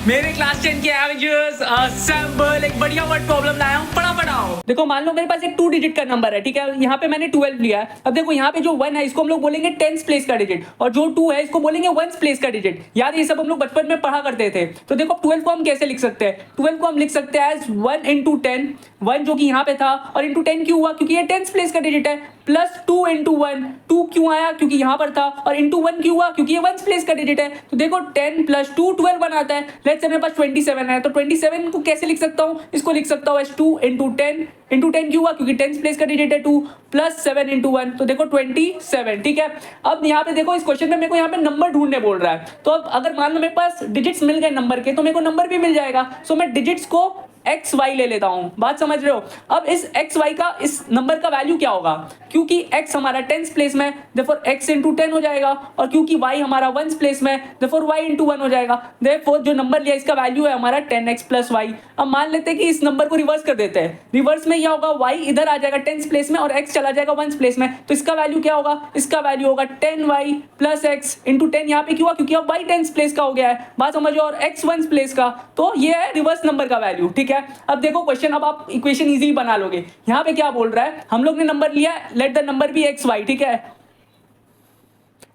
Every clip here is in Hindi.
मेरे क्लास 10 के एवेंजर्स असेंबल एक बढ़िया वर्ड प्रॉब्लम लाया हूं, फटाफट आओ। देखो मान लो मेरे पास एक 2 डिजिट का नंबर है, ठीक है। यहाँ पे मैंने 12 लिया है। अब देखो यहाँ पे जो 1 है इसको हम लोग बोलेंगे 10th प्लेस का डिजिट, और जो 2 है इसको बोलेंगे 1th प्लेस का डिजिट। याद ये सब हम लोग बचपन में पढ़ा करते थे। तो देखो 12 को हम कैसे लिख सकते हैं? 12 को हम लिख सकते हैं एज 1 इंटू 10, 1 जो कि यहाँ पे था, और इंटू 10 क्यों हुआ? क्योंकि ये 10th प्लेस का डिजिट है, प्लस 2 इंटू 1, 2 क्यों आया? क्योंकि यहाँ पर था, और इंटू 1 क्यों हुआ? क्योंकि ये 1th प्लेस का डिजिट है। तो देखो 10 प्लस 2 12 बनाता है। लेट्स से मेरे पास 27 है, तो 27 को कैसे लिख सकता हूँ? इसको लिख सकता हूँ एज 2 इंटू 10, इंटू 10 क्यों हुआ? क्योंकि 10th प्लेस का डिजिट है 2, प्लस 7 इंटू 1, तो देखो 27, ठीक है। अब यहाँ पे देखो इस क्वेश्चन में मेरे को यहाँ पे नंबर ढूंढने बोल रहा है। तो अब अगर मान लो मेरे पास डिजिट्स मिल गए नंबर के, तो मेरे को नंबर भी मिल जाएगा। सो मैं डिजिट्स को एक्स वाई ले लेता हूं, बात समझ रहे हो? अब इस एक्स वाई का इस नंबर का वैल्यू क्या होगा? क्योंकि एक्स हमारा 10th प्लेस में, देयरफॉर एक्स इंटू 10 हो जाएगा, और क्योंकि वाई हमारा 1th प्लेस में, देयरफॉर वाई इंटू 1 हो जाएगा। देयरफॉर जो नंबर लिया इसका वैल्यू है हमारा 10x प्लस वाई। अब मान लेते हैं कि इस नंबर को रिवर्स कर देते हैं। रिवर्स में क्या होगा? वाई इधर आ जाएगा 10th प्लेस में, और एक्स चला जाएगा 1th प्लेस में। तो इसका वैल्यू क्या होगा? इसका वैल्यू होगा 10y प्लस एक्स इंटू 10। यहाँ पे क्यों हुआ? क्योंकि अब वाई 10th प्लेस का हो गया है, बात समझो, और एक्स 1th प्लेस का। तो ये है रिवर्स नंबर का वैल्यू, ठीक है। अब देखो क्वेश्चन, अब आप इक्वेशन इजीली बना लोगे। यहाँ पे क्या बोल रहा है? हम लोग ने नंबर लिया, let the number be x y, ठीक है।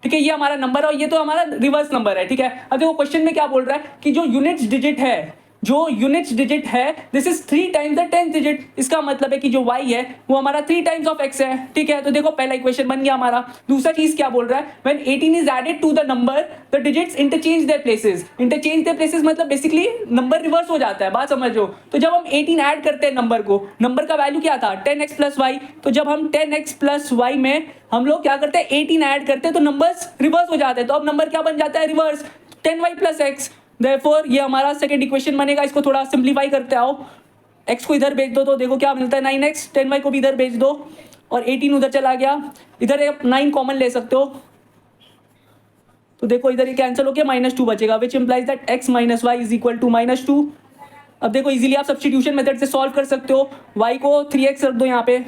ठीक है, ये हमारा नंबर है और ये तो हमारा रिवर्स नंबर है, ठीक है। अब देखो क्वेश्चन में क्या बोल रहा है कि जो यूनिट्स डिजिट है, जो यूनिट्स डिजिट है, this is 3 times the 10th digit. इसका मतलब है कि जो y है वो हमारा 3 टाइम्स ऑफ x है, ठीक है। तो देखो पहला इक्वेशन बन गया हमारा। दूसरा चीज क्या बोल रहा है? When 18 is added to the number, the digits interchange their places. Interchange their places मतलब बेसिकली नंबर रिवर्स हो जाता है, बात समझ लो। तो जब हम 18 ऐड करते हैं नंबर को, नंबर का वैल्यू क्या था? 10x plus Y. तो जब हम 10x प्लस वाई में हम लोग क्या करते हैं? 18 ऐड करते हैं, तो नंबर्स रिवर्स हो जाते हैं। तो अब नंबर क्या बन जाता है? Reverse, 10y plus x. Therefore ये हमारा सेकंड इक्वेशन बनेगा। इसको थोड़ा सिंप्लीफाई करते आओ, x को इधर भेज दो तो देखो क्या मिलता है 9x, 10y को भी इधर भेज दो, और 18 उधर चला गया। इधर आप 9 कॉमन ले सकते हो, तो देखो इधर ये कैंसिल होकर -2 बचेगा, which implies that x minus y is equal to -2। अब देखो इजीली आप सब्स्टिट्यूशन मेथड से सॉल्व कर सकते हो। y को 3x रख दो यहाँ पे,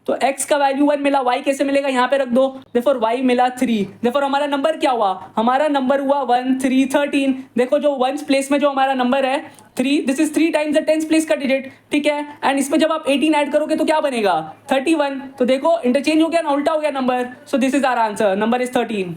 तो x का वैल्यू 1 मिला, y कैसे मिलेगा? यहाँ पे रख दो, देखो y मिला 3। देखो हमारा नंबर क्या हुआ? हमारा नंबर हुआ 1 3 13। देखो जो 1th प्लेस में जो हमारा नंबर है 3, this is 3 times the 10th place का डिजिट, ठीक है। एंड इसमें जब आप 18 ऐड करोगे तो क्या बनेगा? 31। तो देखो इंटरचेंज हो गया ना, उल्टा हो गया number. So this is our answer, number is 13।